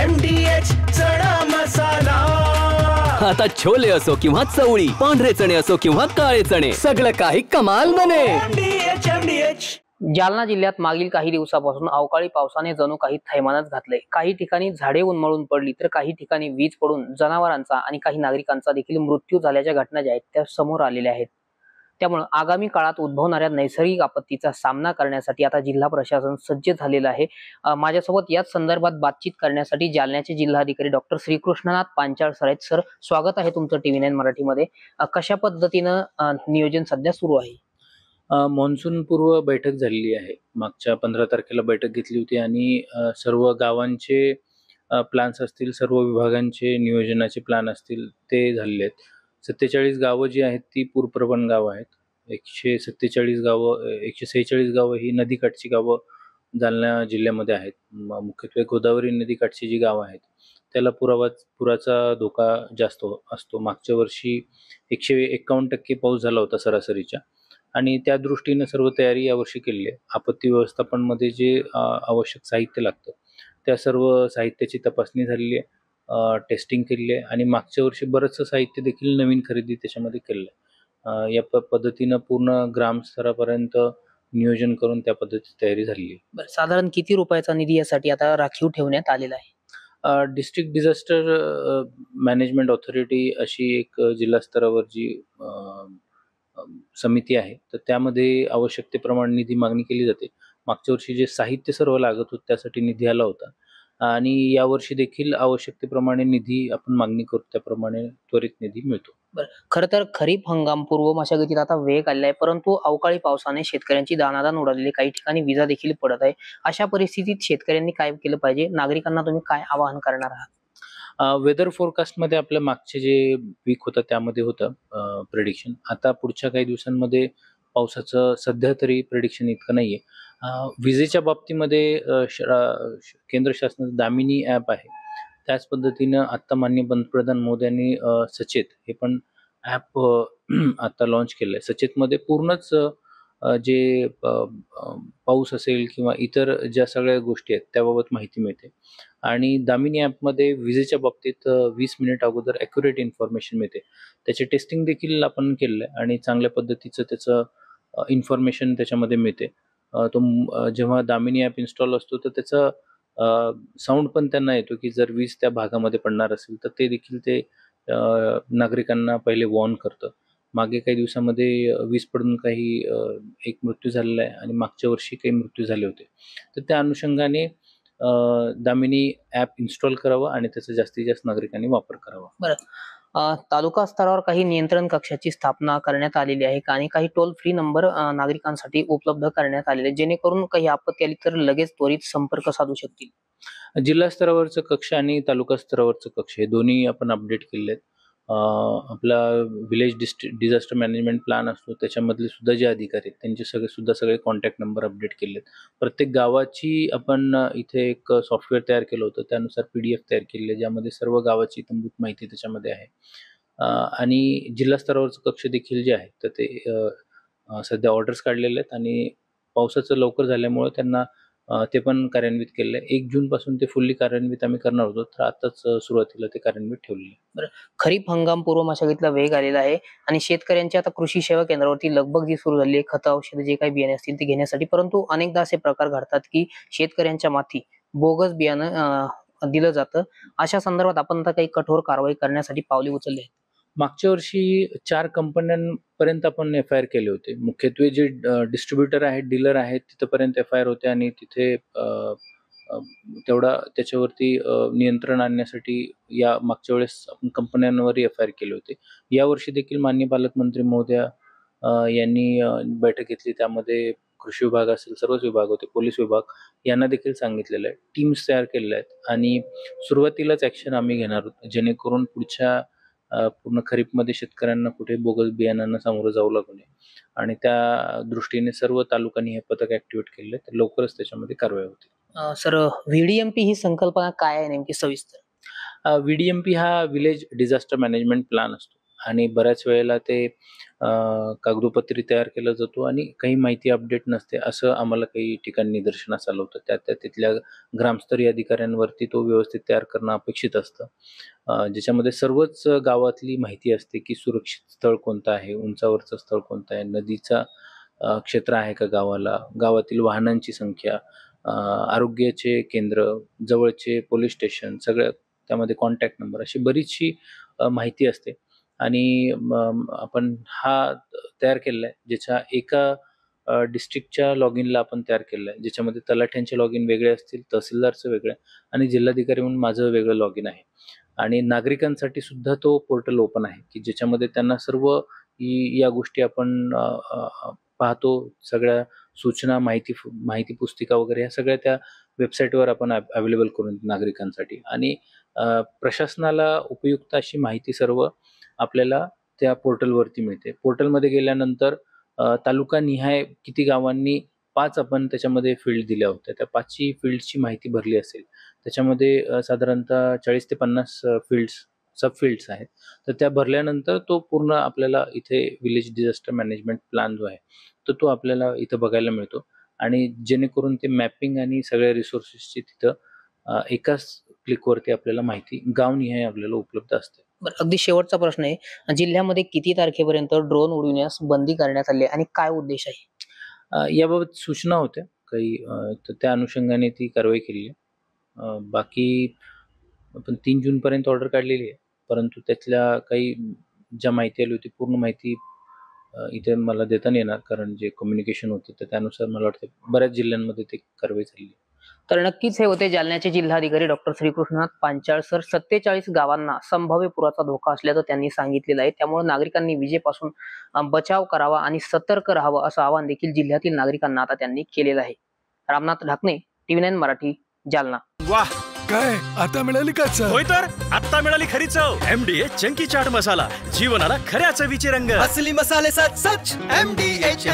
MDH चणा मसाला। आता छोले असो किंवा चवळी, पांढरे चणे असो किंवा काळे चणे, सगळं काही कमाल बने। MDH। जालना जिल्ह्यात मागील काही दिवसापासून अवकाळी पावसाने जणू काही थैमानच घातले। काही ठिकाणी झाडे उन्मळून पडली तर काही ठिकाणी वीज पडून जनावरांचा आणि काही नागरिकांचा देखील मृत्यू झाल्याच्या घटना ज्या आहेत त्या समोर आलेल्या आहेत। त्यामुळे आगामी काळात उद्भवणाऱ्या नैसर्गिक आपत्तीचा सामना करण्यासाठी आता जिल्हा प्रशासन सज्ज झालेलं आहे। माझ्यासोबत याच संदर्भात बातचीत करण्यासाठी जालन्याचे जिल्हाधिकारी डॉक्टर श्रीकृष्णनाथ पांचाळ सर आहेत। सर, स्वागत आहे तुमचं TV9 मराठीमध्ये। कशा पद्धतीनं नियोजन सध्या सुरू आहे? मान्सून पूर्व बैठक झालेली आहे। मागच्या 15 तारखेला बैठक घेतली होती आणि सर्व गावांचे प्लॅन्स असतील, सर्व विभागांचे नियोजनाचे प्लॅन असतील ते झालेले आहेत। 47 गावं जी आहेत ती पूरप्रवण गावं आहेत। 146 गावं ही नदीकाठची गावं जालना जिल्ह्यामध्ये आहेत। मुख्यत्वे गोदावरी नदीकाठची जी गावं आहेत त्याला पुराचा धोका जास्त असतो। मागच्या वर्षी 151% पाऊस झाला होता सरासरीच्या, आणि त्या दृष्टीने सर्व तयारी यावर्षी केली आहे। आपत्ती व्यवस्थापनमध्ये जे आवश्यक साहित्य लागतं त्या सर्व साहित्याची तपासणी झालेली आहे, टेस्टिंग केलेली आहे, आणि मागच्या वर्षी बरंचसं साहित्य देखील नवीन खरेदी त्याच्यामध्ये केलेलं आहे। या पद्धतीनं पूर्ण ग्राम स्तरापर्यंत नियोजन करून त्या पद्धतीची तयारी झालेली आहे। बरं, साधारण किती रुपयाचा निधी यासाठी आता राखीव ठेवण्यात आलेला आहे? डिस्ट्रिक्ट डिझास्टर मॅनेजमेंट ऑथॉरिटी अशी एक जिल्हा स्तरावर जी समिती आहे, तर त्यामध्ये आवश्यकतेप्रमाणे निधी मागणी केली जाते। मागच्या वर्षी जे साहित्य सर्व लागत होतं त्यासाठी निधी आला होता, आणि यावर्षी देखील आवश्यकतेप्रमाणे निधी आपण मागणी करू त्याप्रमाणे त्वरित निधी मिळतो। बरं, खरं तर खरीप हंगाम पूर्व मशागतीत आता वेग आलेला आहे, परंतु अवकाळी पावसाने शेतकऱ्यांची दाणादाण उडालेली, काही ठिकाणी विजा देखील पडत आहे। अशा परिस्थितीत शेतकऱ्यांनी काय केलं पाहिजे? नागरिकांना तुम्ही काय आवाहन करणार आहात? वेदर फोरकास्टमध्ये आपल्या मागचे जे वीक होतं त्यामध्ये होतं प्रेडिक्शन। आता पुढच्या काही दिवसांमध्ये पावसाचं सध्या तरी प्रेडिक्शन इतकं नाहीये। विजेच्या बाबतीमध्ये केंद्र शासनाचं दामिनी ॲप आहे, त्याच पद्धतीनं आता माननीय पंतप्रधान मोदयांनी सचेत हे पण ॲप आता लॉन्च केलं आहे। सचेतमध्ये पूर्णच जे पाऊस असेल किंवा इतर ज्या सगळ्या गोष्टी आहेत त्याबाबत माहिती मिळते, आणि दामिनी ॲपमध्ये विजेच्या बाबतीत 20 मिनिट अगोदर ॲक्युरेट इन्फॉर्मेशन मिळते। त्याचे टेस्टिंग देखील आपण केलेलं आहे आणि चांगल्या पद्धतीचं त्याचं इन्फॉर्मेशन त्याच्यामध्ये मिळते। जेव्हा दामिनी ॲप इन्स्टॉल असतो तर त्याचा साऊंड पण त्यांना येतो की जर वीज त्या भागामध्ये पडणार असेल तर ते देखील ते नागरिकांना पहिले वॉर्न करतं। मागे काही दिवसामध्ये वीज पडून काही एक मृत्यू झालेला आहे, आणि मागच्या वर्षी काही मृत्यू झाले होते। तर त्या अनुषंगाने दामिनी ॲप इन्स्टॉल करावं आणि त्याचा जास्तीत जास्त नागरिकांनी वापर करावा। बरं, तालुका स्तरावर काही नियंत्रण कक्षाची स्थापना करण्यात आलेली आहे आणि काही टोल फ्री नंबर नागरिकांसाठी उपलब्ध करण्यात आलेले, जेणेकरून काही आपत्ती आली तर लगेच त्वरित संपर्क साधू शकतील। जिल्हा स्तरावरचं कक्ष आणि तालुका स्तरावरचं कक्ष हे दोन्ही आपण अपडेट केले आहेत। आपला विलेज डिझास्टर मॅनेजमेंट प्लॅन असतो त्याच्यामधले सुद्धा जे अधिकारी आहेत त्यांचे सगळे कॉन्टॅक्ट नंबर अपडेट केले आहेत। प्रत्येक गावाची आपण इथे एक सॉफ्टवेअर तयार केलं होतं, त्यानुसार PDF तयार केलेली आहे ज्यामध्ये सर्व गावाची इत्थंभूत माहिती त्याच्यामध्ये आहे। आणि जिल्हा स्तरावरचं कक्ष देखील जे आहे तर ते सध्या ऑर्डर्स काढलेले आहेत, आणि पावसाचं लवकर झाल्यामुळे त्यांना ते पण कार्यान्वित केलेलं आहे। 1 जून पासून ते फुल्ली कार्यान्वित आम्ही करणार होतो, तर आताच सुरुवातीला ते कार्यान्वित ठेवलेलं आहे। बरं, खरीप हंगाम पूर्व मशागतीला वेग आलेला आहे आणि शेतकऱ्यांची आता कृषी सेवा केंद्रावरती लगबग जी सुरू झाली आहे, खतं औषधं जे काही बियाणे असतील ते घेण्यासाठी, परंतु अनेकदा असे प्रकार घडतात की शेतकऱ्यांच्या माथी बोगस बियाणं दिलं जातं। अशा संदर्भात आपण आता काही कठोर कारवाई करण्यासाठी पावले उचलली आहेत? मागच्या वर्षी 4 कंपन्यांपर्यंत आपण FIR केले होते। मुख्यत्वे जे डिस्ट्रीब्युटर आहेत, डीलर आहेत तिथपर्यंत FIR होते, आणि तिथे तेवढा त्याच्यावरती नियंत्रण आणण्यासाठी या मागच्या वेळेस आपण कंपन्यांवरही FIR केले होते। यावर्षी देखील माननीय पालकमंत्री महोदया यांनी बैठक घेतली, त्यामध्ये कृषी विभाग असेल, सर्वच विभाग होते, पोलीस विभाग यांना देखील सांगितलेलं आहे, टीम्स तयार केलेल्या आहेत, आणि सुरुवातीलाच ॲक्शन आम्ही घेणार आहोत जेणेकरून पुढच्या पूर्ण खरीपमध्ये शेतकऱ्यांना कुठे बोगस बियाणांना सामोरं जावं लागू नये, आणि त्या दृष्टीने सर्व तालुक्यांनी हे पथक ॲक्टिव्हेट केले, तर लवकरच त्याच्यामध्ये कारवाई होतील। सर, VDMP ही संकल्पना काय आहे नेमकी सविस्तर? VDMP हा विलेज डिझास्टर मॅनेजमेंट प्लॅन असतो, आणि बऱ्याच वेळेला ते कागदोपत्री तयार केला जातो आणि काही माहिती अपडेट नसते असं आम्हाला काही ठिकाणी निदर्शनास आलं होतं. तिथल्या ग्रामस्तरीय अधिकाऱ्यांवरती तो व्यवस्थित तयार करणं अपेक्षित असतं, ज्याच्यामध्ये सर्वच गावातली माहिती असते की सुरक्षित स्थळ कोणतं आहे, उंचावरचं स्थळ कोणतं आहे, नदीचा क्षेत्र आहे का गावाला, गावातील वाहनांची संख्या, आरोग्याचे केंद्र, जवळचे पोलीस स्टेशन, सगळं त्यामध्ये कॉन्टॅक्ट नंबर, अशी बरीचशी माहिती असते. आणि आपण हा तयार केलेला आहे, ज्याच्या एका डिस्ट्रिक्टच्या लॉग इनला आपण तयार केलेला आहे, ज्याच्यामध्ये तलाठ्यांचे लॉग इन वेगळे असतील, तहसीलदारचं वेगळं आणि जिल्हाधिकारी म्हणून माझं वेगळं लॉग इन आहे. आणि नागरिकांसाठी सुद्धा तो पोर्टल ओपन आहे की ज्याच्यामध्ये त्यांना सर्व या गोष्टी आपण पाहतो, सगळ्या सूचना, माहिती पुस्तिका वगैरे ह्या सगळ्या त्या वेबसाईटवर आपण अवेलेबल करून नागरिकांसाठी. आणि प्रशासनाला उपयुक्त अशी माहिती सर्व आपल्याला त्या पोर्टलवरती मिळते. पोर्टलमध्ये गेल्यानंतर तालुका निहाय किती गावांनी 5 आपण त्याच्यामध्ये फील्ड दिल्या होत्या, त्या 5ची फील्डची माहिती भरली असेल. त्याच्यामध्ये साधारणतः 40 ते 50 सब फील्ड्स आहेत. तर त्या भरल्यानंतर तो पूर्ण आपल्याला इथे विलेज डिझास्टर मॅनेजमेंट प्लॅन जो आहे तर तो आपल्याला इथं बघायला मिळतो. आणि जेणेकरून ते मॅपिंग आणि सगळ्या रिसोर्सेसची तिथं एकाच क्लिकवरती आपल्याला माहिती गावनिहाय आपल्याला उपलब्ध असते. बरं, अगदी शेवटचा प्रश्न आहे, जिल्ह्यामध्ये किती तारखेपर्यंत ड्रोन उडविण्यास बंदी करण्यात आली आणि काय उद्देश आहे? याबाबत सूचना होत्या काही, तर त्या अनुषंगाने ती कारवाई केली आहे. बाकी आपण 3 जूनपर्यंत ऑर्डर काढलेली आहे, परंतु त्यातल्या काही ज्या माहिती आली होती पूर्ण माहिती इथे मला देता नाही येणार, कारण जे कम्युनिकेशन होते तर त्यानुसार मला वाटतं बऱ्याच जिल्ह्यांमध्ये ते कारवाई झाली. तर नक्कीच हे होते जालन्याचे जिल्हाधिकारी डॉक्टर श्रीकृष्णनाथ पांचाळ सर. 47 गावांना संभाव्य पुराचा धोका असल्याचं त्यांनी सांगितलेलं आहे. त्यामुळे नागरिकांनी विजेपासून बचाव करावा आणि सतर्क राहावं असं आवाहन देखील जिल्ह्यातील नागरिकांना आता त्यांनी केलेलं आहे. रामनाथ ढाकणे, TV9 मराठी, जालना. वाह, काय आता मिळाली का चव? होय तर आता मिळाली खरी चव. MDH चंकी चाट मसाला, जीवनाला खऱ्या चवीचे रंग. असली मसाले सच MDH